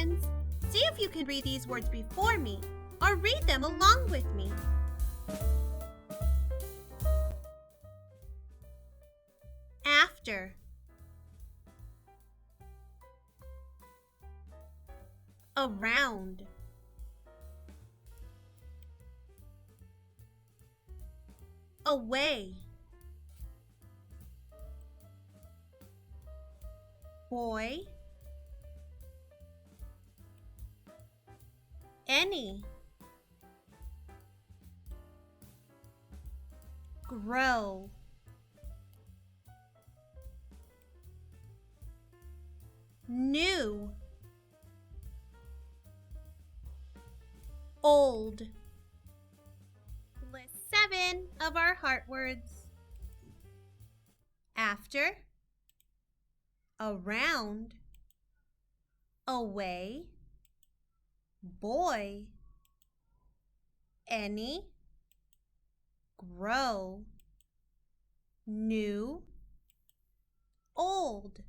friends! See if you can read these words before me, or read them along with me. After. Around. Away. Boy. Any. Grow. New. Old. List 7 of our heart words. After. Around. Away. Boy. Any. Grow. New. Old.